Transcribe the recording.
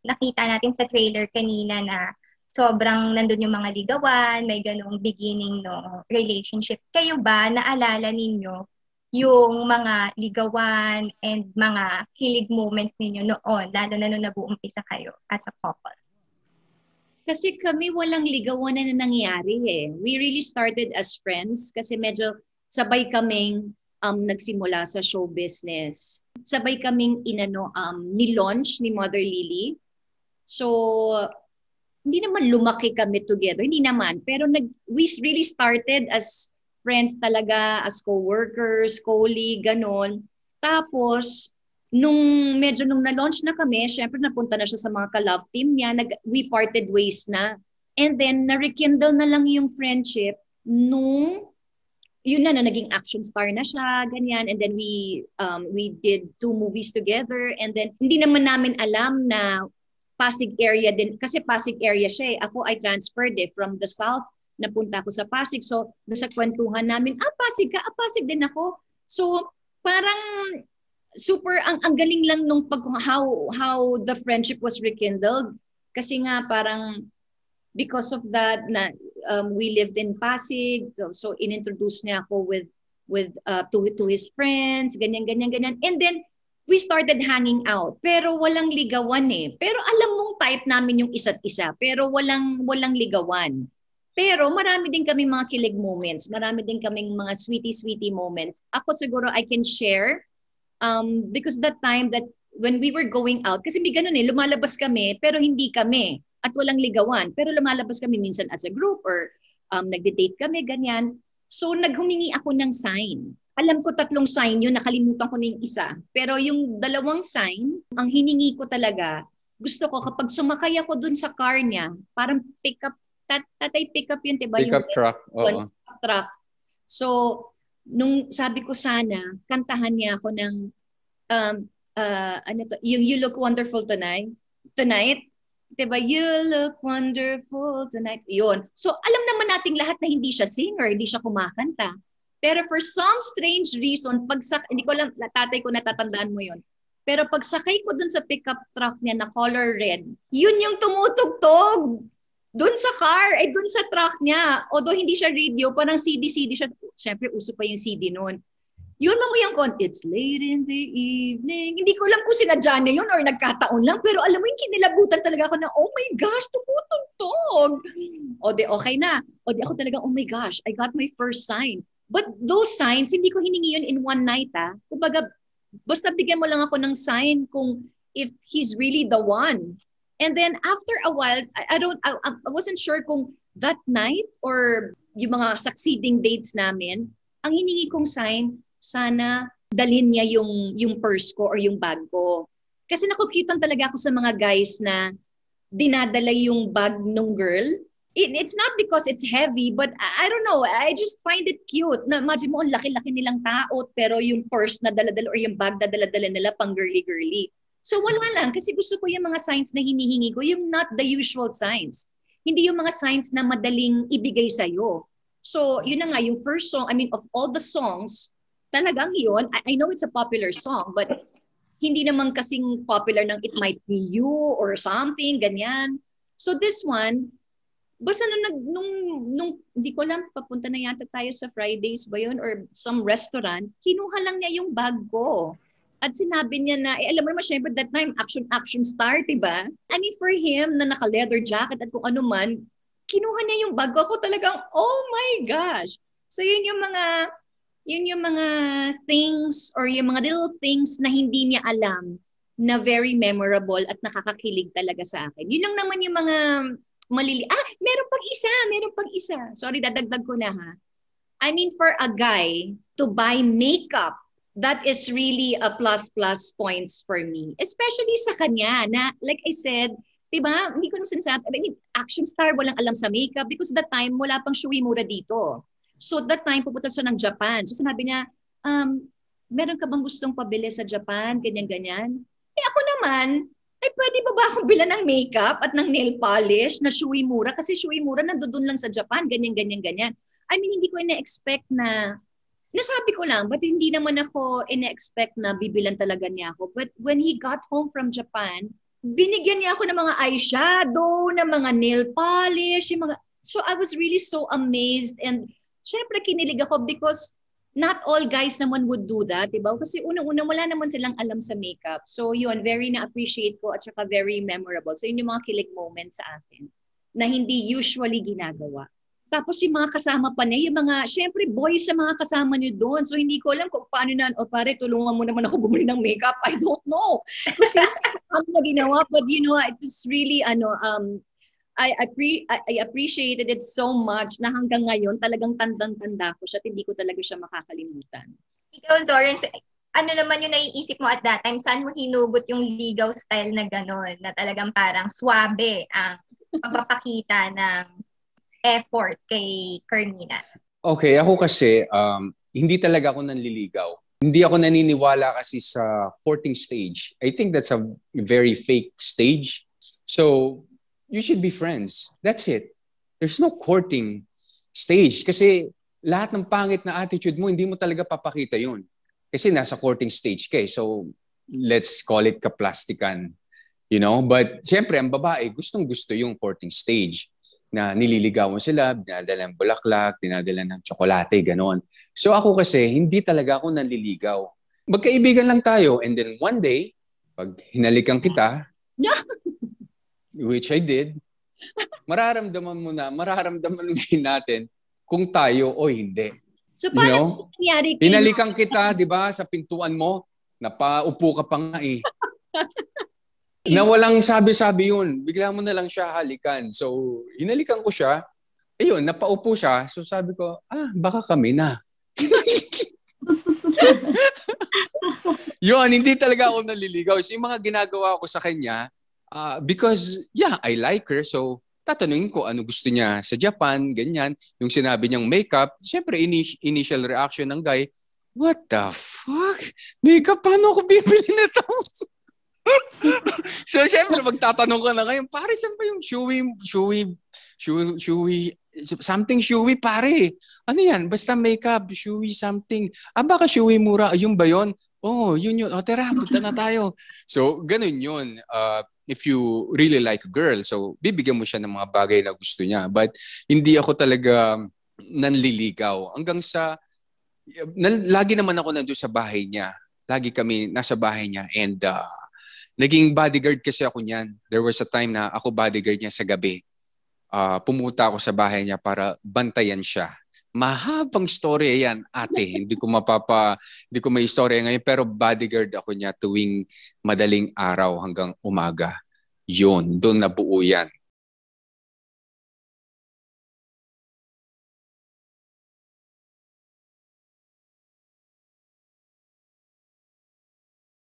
nakita natin sa trailer kanina na sobrang nandun yung mga ligawan, may ganung beginning no relationship. Kayo ba, naalala ninyo yung mga ligawan and mga kilig moments ninyo noon, lalo na nung nag-uumpisa kayo as a couple? Kasi kami walang ligawan na nangyari eh. We really started as friends kasi medyo sabay kaming nagsimula sa show business. Sabay kaming ni-launch ni Mother Lily. So, hindi naman lumaki kami together. Hindi naman. Pero we really started as friends talaga, as co-workers, colleague, ganon. Tapos, nung na-launch na kami, syempre napunta na siya sa mga ka-love team niya, we parted ways na. And then, na-rekindle na lang yung friendship nung, yun na, naging action star na siya, ganyan. And then we did 2 movies together. And then, hindi naman namin alam na Pasig area din. Kasi Pasig area siya eh. Ako ay transferred from the south. Napunta ako sa Pasig. So, doon sa kwentuhan namin, Pasig ka? Pasig din ako. So, parang super ang galing lang nung how the friendship was rekindled kasi nga parang because of that na we lived in Pasig, so inintroduce niya ako to his friends, ganyan and then we started hanging out pero walang ligawan eh, pero alam mong type namin yung isa't isa pero walang ligawan. Pero marami din kaming mga kilig moments, marami din kaming mga sweetie moments. Ako siguro I can share because that time that when we were going out, kasi may ganun eh, lumalabas kami, pero hindi kami, at walang ligawan. Pero lumalabas kami minsan as a group or nagde-date kami, ganyan. So naghumingi ako ng sign. Alam ko 3 sign yun, nakalimutan ko na yung isa. Pero yung 2 sign, ang hiningi ko talaga, gusto ko kapag sumakay ako dun sa car niya, parang pick up, tatay pick up yun, diba? Pick up truck, oo. Truck. So, nung sabi ko sana, kantahan niya ako ng yung You Look Wonderful Tonight. Diba? You look wonderful tonight. Yun. So, alam naman nating lahat na hindi siya singer, hindi siya kumakanta. Pero for some strange reason, hindi ko lang, tatay ko natatandaan mo yun. Pero pagsakay ko dun sa pickup truck niya na color red, yun yung tumutugtog. Dun sa car, dun sa truck niya. Although hindi siya radio, parang CD siya. Siyempre, uso pa yung CD noon. Yun mo yung it's late in the evening. Hindi ko alam kung sinadya niya yun or nagkataon lang. Pero alam mo yung kinilabutan talaga ako na, oh my gosh, tumutugtog. O di okay na. O di ako talaga, oh my gosh, I got my first sign. But those signs, hindi ko hiningi yun in one night. Kumbaga, basta bigyan mo lang ako ng sign kung if he's really the one. And then after a while, I wasn't sure kung that night or yung mga succeeding dates namin, ang hiningi kong sign, sana dalhin niya yung purse ko or yung bag ko. Kasi nakukitan talaga ako sa mga guys na dinadala yung bag ng girl. It's not because it's heavy, but I don't know, I just find it cute. Na imagine mo, ang laki-laki nilang tao, pero yung purse na dala-dala or yung bag na dala-dala nila pang girly-girly. So wala lang, kasi gusto ko yung mga signs na hinihingi ko, yung not the usual signs. Hindi yung mga signs na madaling ibigay sa'yo. So yun na nga, yung first song, I mean, of all the songs, talagang yun, I know it's a popular song, but hindi naman kasing popular ng It Might Be You or something, ganyan. So this one, basta nung hindi ko lang, papunta na yata tayo sa Fridays ba yun or some restaurant, kinuha lang niya yung bag ko. At sinabi niya na, alam mo naman, syempre that time, action star, diba? I mean, for him, na naka-leather jacket at kung ano man, kinuha niya yung bag ko talagang, oh my gosh! So yun yung mga things or yung mga little things na hindi niya alam na very memorable at nakakakilig talaga sa akin. Yun lang naman yung mga meron pang isa. Sorry, dadagdag ko na ha. I mean, for a guy to buy makeup, that is really a plus points for me. Especially sa kanya na, like I said, diba, hindi ko naman sinasabi, I mean, action star, walang alam sa makeup because that time, wala pang Shuimura dito. So that time, pupunta siya ng Japan. So sinabi niya, meron ka bang gustong pabili sa Japan? Ganyan. Ako naman, pwede ba akong bilan ng makeup at ng nail polish na Shuimura? Kasi Shuimura nandoon lang sa Japan, ganyan. I mean, hindi ko ina-expect na, nasabi ko lang, but hindi naman ako ina-expect na bibilan talaga niya ako. But when he got home from Japan, binigyan niya ako ng mga eyeshadow, ng mga nail polish, yung mga... So I was really so amazed and syempre kinilig ako because not all guys naman would do that, diba? Kasi unang-unang wala naman silang alam sa makeup. So yun, very na-appreciate ko at saka very memorable. So yun yung mga kilig moments sa akin na hindi usually ginagawa. Tapos yung mga kasama pa niya, yung mga, syempre boys sa mga kasama niyo doon. So hindi ko alam kung paano na, o pare, tulungan mo naman ako bumili ng makeup. I don't know. Kasi ano na ginawa, but you know, it's really, I appreciated it so much na hanggang ngayon talagang tandang-tanda ko siya at hindi ko talaga siya makakalimutan. Ikaw, Zoren, so, ano naman yung naiisip mo at that time? Saan mo hinugot yung ligaw style na gano'n? Na talagang parang swabe ang pagpapakita ng effort kay Carmina? Okay, ako kasi, hindi talaga ako nanliligaw. Hindi ako naniniwala kasi sa courting stage. I think that's a very fake stage. So, you should be friends. That's it. There's no courting stage. Kasi lahat ng pangit na attitude mo, hindi mo talaga papakita yun. Kasi nasa courting stage ka eh. So, let's call it kaplastikan. You know? But, siyempre, ang babae, gustong-gusto yung courting stage na nililigawan sila, dinadala ng bulaklak, dinadala ng tsokolate, ganon. So ako kasi, hindi talaga ako nanliligaw. Magkaibigan lang tayo, and then one day, pag hinalikan kita, which I did, mararamdaman natin kung tayo o hindi. So paano nangyari kayo? Hinalikan kita, di ba, sa pintuan mo, napaupo ka pa nga eh. Na walang sabi-sabi yun. Bigla mo na lang siya halikan. So, hinalikan ko siya. Ayun, napaupo siya. So, sabi ko, baka kami na. Yun, hindi talaga ako naliligaw. So, yung mga ginagawa ko sa kanya, because, yeah, I like her. So, tatanungin ko ano gusto niya sa Japan, ganyan. Yung sinabi niyang makeup, syempre, initial reaction ng guy, what the fuck? Makeup, paano ako bibili na ito? So, syempre, magtatanong ka na ngayon, pare, saan ba yung something showy, pare? Ano yan? Basta makeup, showy something. Baka showy mura. Ayun ba yun? Oh, yun. O, tara, punta na tayo. So, ganun yun. If you really like a girl, so, bibigyan mo siya ng mga bagay na gusto niya. But, hindi ako talaga nanliligaw. Hanggang sa, lagi naman ako nandun sa bahay niya. Lagi kami nasa bahay niya. And, naging bodyguard kasi ako niyan. There was a time na ako bodyguard niya sa gabi. Pumunta ako sa bahay niya para bantayan siya. Mahabang story yan, ate. Hindi ko may istorya ngayon, pero bodyguard ako niya tuwing madaling araw hanggang umaga. Yun, doon nabuo yan.